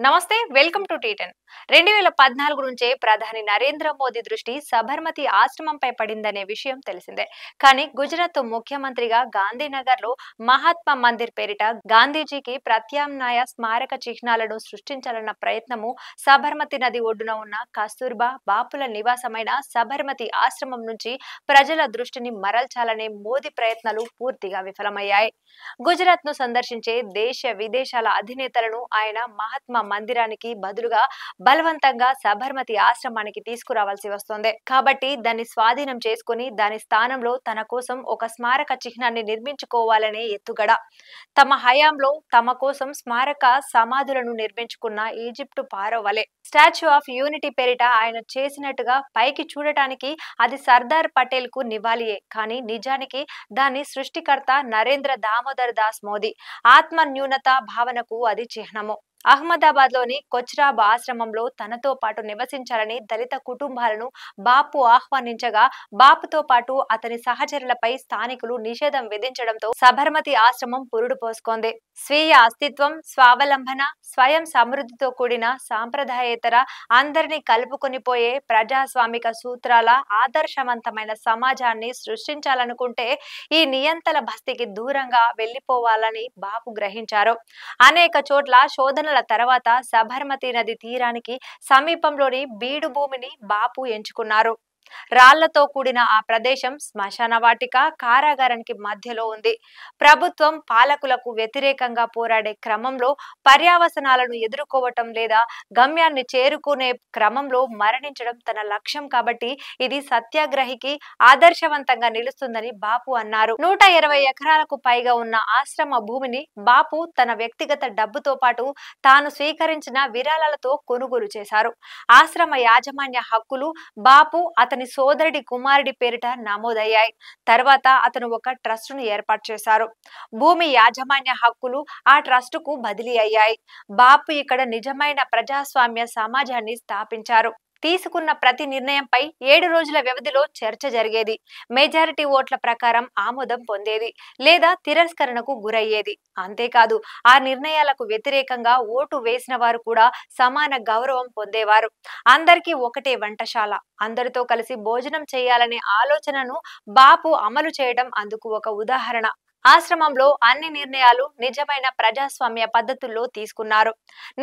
నమస్తే welcome to టీ10 2014 నుంచే ప్రధాని నరేంద్ర మోదీ దృష్టి సబర్మతి ఆశ్రమంపై పడిందనే విషయం తెలిసిందే. కానీ గుజరాత్ ముఖ్యమంత్రిగా గాంధీనగర్ లో మహాత్మా మందిర్ పేరిట గాంధీజీకి ప్రత్యామ్నాయ స్మారక చిహ్నాలను సృష్టించాలన్న ప్రయత్నము సబర్మతి నది ఒడ్డున ఉన్న కస్తూర్బా బాపుల నివాసమైన సబర్మతి ఆశ్రమం నుంచి ప్రజల దృష్టిని మరల్చాలనే మోదీ ప్రయత్నాలు పూర్తిగా విఫలమయ్యాయి. గుజరాత్ ను సందర్శించే దేశ విదేశాల అధినేతలను ఆయన మహాత్మా మందిరానికి బదులుగా బలవంతంగా సబర్మతి ఆశ్రమానికి తీసుకురావాల్సి వస్తోంది. కాబట్టి దాన్ని స్వాధీనం చేసుకుని దాని స్థానంలో తన కోసం ఒక స్మారక చిహ్నాన్ని నిర్మించుకోవాలనే ఎత్తుగడ. తమ హయాంలో తమ కోసం స్మారక సమాధులను నిర్మించుకున్న ఈజిప్టు ఫారో వలె స్టాచ్యూ ఆఫ్ యూనిటీ పేరిట ఆయన చేసినట్టుగా పైకి చూడటానికి అది సర్దార్ పటేల్ కు నివాళియే. కానీ నిజానికి దాని సృష్టికర్త నరేంద్ర దామోదర్ దాస్ మోదీ ఆత్మ న్యూనత భావనకు అది చిహ్నము. అహ్మదాబాద్ లోని కొచ్రాబ్ ఆశ్రమంలో తనతో పాటు నివసించాలని దళిత కుటుంబాలను బాపు ఆహ్వానించగా బాపుతో పాటు అతని సహచరులపై స్థానికులు నిషేధం విధించడంతో సబర్మతి ఆశ్రమం పురుడు పోసుకుంది. స్వీయ అస్తిత్వం, స్వావలంబన, స్వయం సమృద్ధితో కూడిన సాంప్రదాయేతర అందరినీ కలుపుకొని పోయే ప్రజాస్వామిక సూత్రాల ఆదర్శవంతమైన సమాజాన్ని సృష్టించాలనుకుంటే ఈ నియంతల బస్తీకి దూరంగా వెళ్లిపోవాలని బాపు గ్రహించారు. అనేక చోట్ల శోధనల తర్వాత సబర్మతి నది తీరానికి సమీపంలోని బీడు భూమిని బాపు ఎంచుకున్నారు. రాళ్లతో కూడిన ఆ ప్రదేశం శ్మశాన వాటిక, కారాగారానికి మధ్యలో ఉంది. ప్రభుత్వం పాలకులకు వ్యతిరేకంగా పోరాడే క్రమంలో పర్యావసనాలను ఎదుర్కోవటం లేదా గమ్యాన్ని చేరుకునే క్రమంలో మరణించడం తన లక్ష్యం కాబట్టి ఇది సత్యాగ్రహికి ఆదర్శవంతంగా నిలుస్తుందని బాపు అన్నారు. 120 ఎకరాలకు పైగా ఉన్న ఆశ్రమ భూమిని బాపు తన వ్యక్తిగత డబ్బుతో పాటు తాను స్వీకరించిన విరాళాలతో కొనుగోలు చేశారు. ఆశ్రమ యాజమాన్య హక్కులు బాపు అతని సోదరుడి కుమారుడి పేరిట నమోదయ్యాయి. తర్వాత అతను ఒక ట్రస్టును ఏర్పాటు చేశారు. భూమి యాజమాన్య హక్కులు ఆ ట్రస్టుకు బదిలీ అయ్యాయి. బాపు ఇక్కడ నిజమైన ప్రజాస్వామ్య సమాజాన్ని స్థాపించారు. తీసుకున్న ప్రతి నిర్ణయంపై 7 రోజుల వ్యవధిలో చర్చ జరిగేది. మెజారిటీ ఓట్ల ప్రకారం ఆమోదం పొందేది లేదా తిరస్కరణకు గురయ్యేది. అంతేకాదు ఆ నిర్ణయాలకు వ్యతిరేకంగా ఓటు వేసిన వారు కూడా సమాన గౌరవం పొందేవారు. అందరికీ ఒకటే వంటశాల, అందరితో కలిసి భోజనం చేయాలనే ఆలోచనను బాపు అమలు చేయడం అందుకు ఒక ఉదాహరణ. ఆశ్రమంలో అన్ని నిర్ణయాలు నిజమైన ప్రజాస్వామ్య పద్ధతుల్లో తీసుకున్నారు.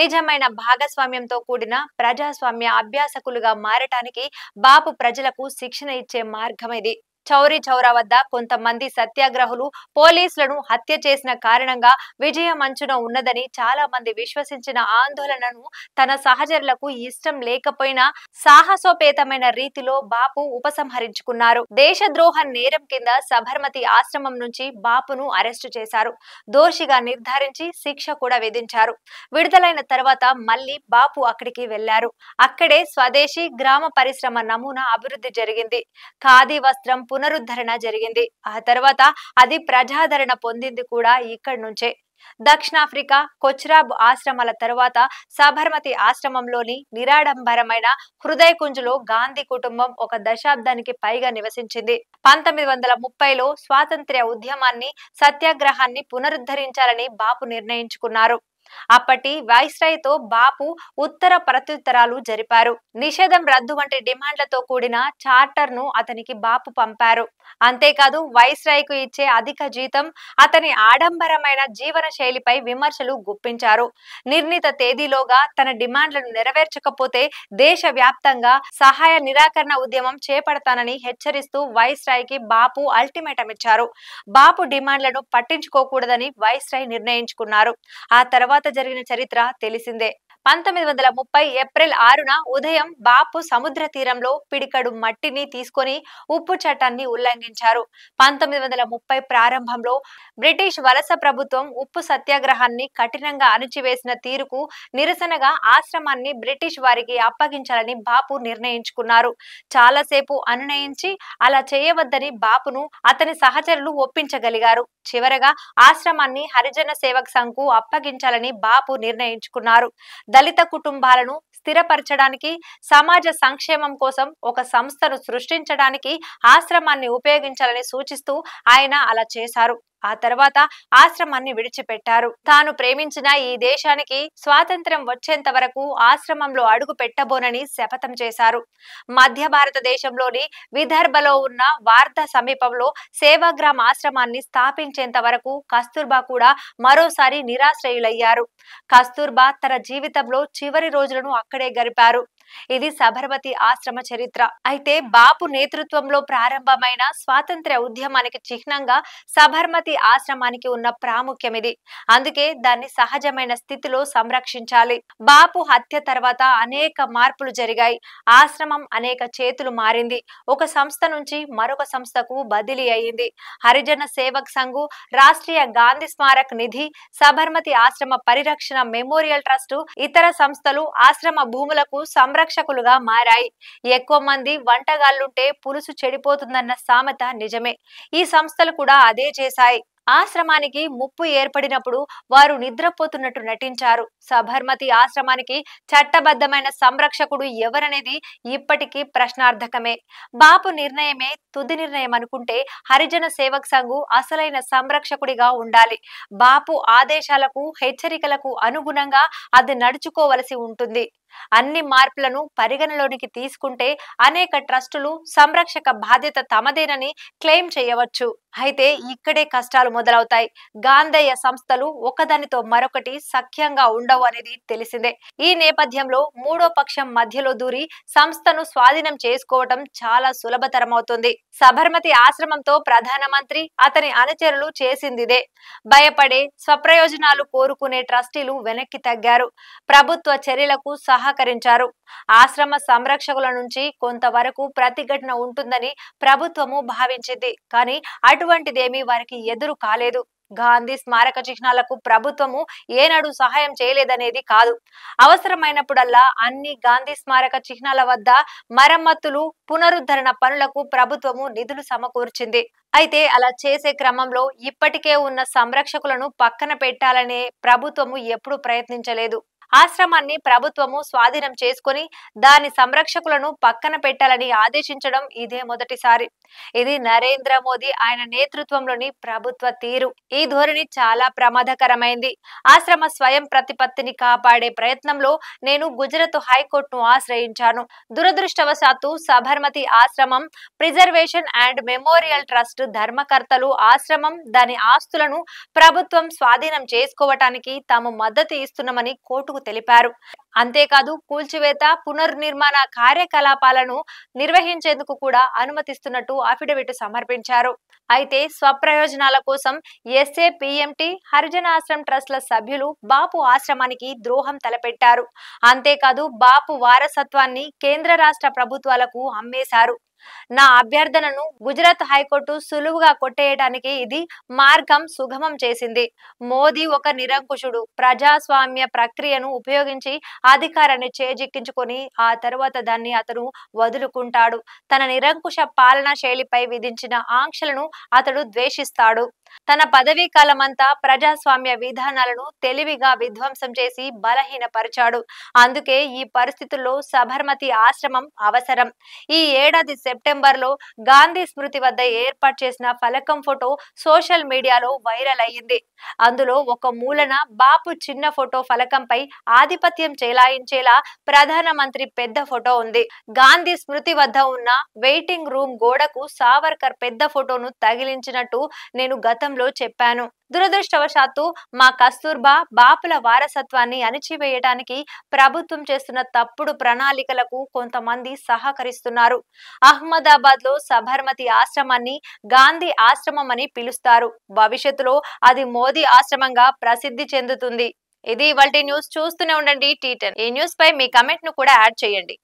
నిజమైన భాగస్వామ్యంతో కూడిన ప్రజాస్వామ్య అభ్యాసకులుగా మారటానికి బాపు ప్రజలకు శిక్షణ ఇచ్చే మార్గం ఇది. చౌరీ చౌరా వద్ద కొంతమంది సత్యాగ్రహులు పోలీసులను హత్య చేసిన కారణంగా విజయం అంచున ఉన్నదని చాలా మంది విశ్వసించిన ఆందోళనను తన సహచరులకు ఇష్టం లేకపోయినా సాహసోపేతమైన రీతిలో బాపు ఉపసంహరించుకున్నారు. దేశద్రోహ నేరం కింద సబర్మతి ఆశ్రమం నుంచి బాపును అరెస్టు చేశారు. దోషిగా నిర్ధారించి శిక్ష కూడా విధించారు. విడుదలైన తర్వాత మళ్లీ బాపు అక్కడికి వెళ్లారు. అక్కడే స్వదేశీ గ్రామ పరిశ్రమ నమూనా అభివృద్ధి జరిగింది. ఖాదీ వస్త్రం పునరుద్ధరణ జరిగింది. ఆ తర్వాత అది ప్రజాదరణ పొందింది కూడా ఇక్కడి నుంచే. దక్షిణాఫ్రికా కొచ్రాబ్ ఆశ్రమాల తరువాత సబర్మతి ఆశ్రమంలోని నిరాడంబరమైన హృదయ కుంజులో గాంధీ కుటుంబం ఒక దశాబ్దానికి పైగా నివసించింది. 1930లో స్వాతంత్ర్య ఉద్యమాన్ని, సత్యాగ్రహాన్ని పునరుద్ధరించాలని బాపు నిర్ణయించుకున్నారు. అప్పటి వైస్రాయ్తో బాపు ఉత్తర ప్రత్యుత్తరాలు జరిపారు. నిషేధం రద్దు వంటి డిమాండ్లతో కూడిన చార్టర్ ను అతనికి బాపు పంపారు. అంతేకాదు వైస్రాయ్కు ఇచ్చే అధిక జీతం, అతని ఆడంబరమైన జీవన శైలిపై విమర్శలు గుప్పించారు. నిర్ణీత తేదీలోగా తన డిమాండ్లను నెరవేర్చకపోతే దేశవ్యాప్తంగా సహాయ నిరాకరణ ఉద్యమం చేపడతానని హెచ్చరిస్తూ వైస్రాయ్కి బాపు అల్టిమేటం ఇచ్చారు. బాపు డిమాండ్లను పట్టించుకోకూడదని వైస్రాయ్ నిర్ణయించుకున్నారు. ఆ తర్వాత జరిగిన చరిత్ర తెలిసిందే. 1930 ఏప్రిల్ 6న ఉదయం బాపు సముద్ర తీరంలో పిడికడు మట్టిని తీసుకొని ఉప్పు చట్టాన్ని ఉల్లంఘించారు. 1930 ప్రారంభంలో బ్రిటిష్ వలస ప్రభుత్వం ఉప్పు సత్యాగ్రహాన్ని కఠినంగా అణిచివేసిన తీరుకు నిరసనగా ఆశ్రమాన్ని బ్రిటిష్ వారికి అప్పగించాలని బాపు నిర్ణయించుకున్నారు. చాలాసేపు అనునయించి అలా చేయవద్దని బాపును అతని సహచరులు ఒప్పించగలిగారు. చివరగా ఆశ్రమాన్ని హరిజన సేవక్ సంఘ్కు అప్పగించాలని బాపు నిర్ణయించుకున్నారు. దళిత కుటుంబాలను స్థిరపరచడానికి, సమాజ సంక్షేమం కోసం ఒక సంస్థను సృష్టించడానికి ఆశ్రమాన్ని ఉపయోగించాలని సూచిస్తూ ఆయన అలా చేశారు. ఆ తర్వాత ఆశ్రమాన్ని విడిచిపెట్టారు. తాను ప్రేమించిన ఈ దేశానికి స్వాతంత్ర్యం వచ్చేంత వరకు ఆశ్రమంలో అడుగు పెట్టబోనని శపథం చేశారు. మధ్య భారతదేశంలోని విదర్భలో ఉన్న వార్ధా సమీపంలో సేవాగ్రామ్ ఆశ్రమాన్ని స్థాపించేంత వరకు కస్తూర్బా కూడా మరోసారి నిరాశ్రయులయ్యారు. కస్తూర్బా తన జీవితంలో చివరి రోజులను అక్కడే గడిపారు. ఇది సబర్మతి ఆశ్రమ చరిత్ర. అయితే బాపు నేతృత్వంలో ప్రారంభమైన స్వాతంత్ర్య ఉద్యమానికి చిహ్నంగా సబర్మతి ఆశ్రమానికి ఉన్న ప్రాముఖ్యం ఇది. అందుకే దాన్ని సహజమైన స్థితిలో సంరక్షించాలి. బాపు హత్య తర్వాత అనేక మార్పులు జరిగాయి. ఆశ్రమం అనేక చేతులు మారింది. ఒక సంస్థ నుంచి మరొక సంస్థకు బదిలీ అయింది. హరిజన సేవక్ సంఘ్, రాష్ట్రీయ గాంధీ స్మారక్ నిధి, సబర్మతి ఆశ్రమ పరిరక్షణ మెమోరియల్ ట్రస్ట్, ఇతర సంస్థలు ఆశ్రమ భూములకు సంరక్షకులుగా మారాయి. ఎక్కువ మంది వంటగాళ్లుంటే పులుసు చెడిపోతుందన్న సామెత నిజమే. ఈ సంస్థలు కూడా అదే చేశాయి. ఆశ్రమానికి ముప్పు ఏర్పడినప్పుడు వారు నిద్రపోతున్నట్టు నటించారు. సబర్మతి ఆశ్రమానికి చట్టబద్ధమైన సంరక్షకుడు ఎవరనేది ఇప్పటికీ ప్రశ్నార్థకమే. బాపు నిర్ణయమే తుది నిర్ణయం అనుకుంటే హరిజన సేవక్ సంఘ్ అసలైన సంరక్షకుడిగా ఉండాలి. బాపు ఆదేశాలకు, హెచ్చరికలకు అనుగుణంగా అది నడుచుకోవలసి ఉంటుంది. అన్ని మార్పులను పరిగణలోనికి తీసుకుంటే అనేక ట్రస్టులు సంరక్షక బాధ్యత తమదేనని క్లెయిమ్ చేయవచ్చు. అయితే ఇక్కడే కష్టాలు మొదలవుతాయి. గాంధేయ సంస్థలు ఒకదానితో మరొకటి సఖ్యంగా ఉండవు అనేది తెలిసిందే. ఈ నేపథ్యంలో మూడో పక్షం మధ్యలో దూరి సంస్థను స్వాధీనం చేసుకోవటం చాలా సులభతరమవుతుంది. సబర్మతి ఆశ్రమంతో ప్రధానమంత్రి, అతని అనుచరులు చేసిందిదే. భయపడే, స్వప్రయోజనాలు కోరుకునే ట్రస్టీలు వెనక్కి తగ్గారు. ప్రభుత్వ చర్యలకు సహకరించారు. ఆశ్రమ సంరక్షకుల నుంచి కొంతవరకు ప్రతిఘటన ఉంటుందని ప్రభుత్వము భావించింది. కానీ అటువంటిదేమీ వారికి ఎదురు కాలేదు. గాంధీ స్మారక చిహ్నాలకు ప్రభుత్వము ఏనాడు సహాయం చేయలేదనేది కాదు. అవసరమైనప్పుడల్లా అన్ని గాంధీ స్మారక చిహ్నాల వద్ద మరమ్మతులు, పునరుద్ధరణ పనులకు ప్రభుత్వము నిధులు సమకూర్చింది. అయితే అలా చేసే క్రమంలో ఇప్పటికే ఉన్న సంరక్షకులను పక్కన పెట్టాలనే ప్రభుత్వము ఎప్పుడూ ప్రయత్నించలేదు. ఆశ్రమాన్ని ప్రభుత్వము స్వాధీనం చేసుకుని దాని సంరక్షకులను పక్కన పెట్టాలని ఆదేశించడం ఇదే మొదటిసారి. ఇది నరేంద్ర మోదీ ఆయన నేతృత్వంలోని ప్రభుత్వ తీరు. ఈ ధోరణి చాలా ప్రమాదకరమైంది. ఆశ్రమ స్వయం ప్రతిపత్తిని కాపాడే ప్రయత్నంలో నేను గుజరాత్ హైకోర్టును ఆశ్రయించాను. దురదృష్టవశాత్తు సబర్మతి ఆశ్రమం ప్రిజర్వేషన్ అండ్ మెమోరియల్ ట్రస్ట్ ధర్మకర్తలు ఆశ్రమం, దాని ఆస్తులను ప్రభుత్వం స్వాధీనం చేసుకోవటానికి తాము మద్దతు ఇస్తున్నామని కోర్టుకు తెలిపారు. అంతేకాదు కూల్చివేత, పునర్నిర్మాణ కార్యకలాపాలను నిర్వహించేందుకు కూడా అనుమతిస్తున్నట్టు అఫిడవిట్ సమర్పించారు. అయితే స్వప్రయోజనాల కోసం ఎస్ఏపిఎంటి, హరిజన ఆశ్రమ్ ట్రస్ట్ల సభ్యులు బాపు ఆశ్రమానికి ద్రోహం తలపెట్టారు. అంతేకాదు బాపు వారసత్వాన్ని కేంద్ర రాష్ట్ర ప్రభుత్వాలకు అమ్మేశారు. నా అభ్యర్థనను గుజరాత్ హైకోర్టు సులువుగా కొట్టేయడానికి ఇది మార్గం సుగమం చేసింది. మోదీ ఒక నిరంకుశుడు. ప్రజాస్వామ్య ప్రక్రియను ఉపయోగించి అధికారాన్ని చేజిక్కించుకొని ఆ తరువాత దాన్ని అతను వదులుకుంటాడు. తన నిరంకుశ పాలనా శైలిపై విధించిన ఆంక్షలను అతడు ద్వేషిస్తాడు. తన పదవీ కాలమంతా ప్రజాస్వామ్య విధానాలను తెలివిగా విధ్వంసం చేసి బలహీనపరిచాడు. అందుకే ఈ పరిస్థితుల్లో సబర్మతి ఆశ్రమం అవసరం. ఈ ఏడాది సెప్టెంబర్లో గాంధీ స్మృతి వద్ద ఏర్పాటు చేసిన ఫలకం ఫోటో సోషల్ మీడియాలో వైరల్ అయ్యింది. అందులో ఒక మూలన బాపు చిన్న ఫోటో ఫలకంపై ఆధిపత్యం చెలాయించేలా ప్రధానమంత్రి పెద్ద ఫోటో ఉంది. గాంధీ స్మృతి వద్ద ఉన్న వెయిటింగ్ రూమ్ గోడకు సావర్కర్ పెద్ద ఫోటోను తగిలించినట్టు నేను గతంలో చెప్పాను. దురదృష్టవశాత్తు మా కస్తూర్బా బాపుల వారసత్వాన్ని అణిచివేయడానికి ప్రభుత్వం చేస్తున్న తప్పుడు ప్రణాళికలకు కొంతమంది సహకరిస్తున్నారు. అహ్మదాబాద్ లో సబర్మతి ఆశ్రమాన్ని గాంధీ ఆశ్రమం అని పిలుస్తారు. భవిష్యత్తులో అది మోదీ ఆశ్రమంగా ప్రసిద్ధి చెందుతుంది. ఇది ఇవాల్టి న్యూస్. చూస్తూనే ఉండండి T10. ఈ న్యూస్ పై మీ కమెంట్ ను కూడా యాడ్ చేయండి.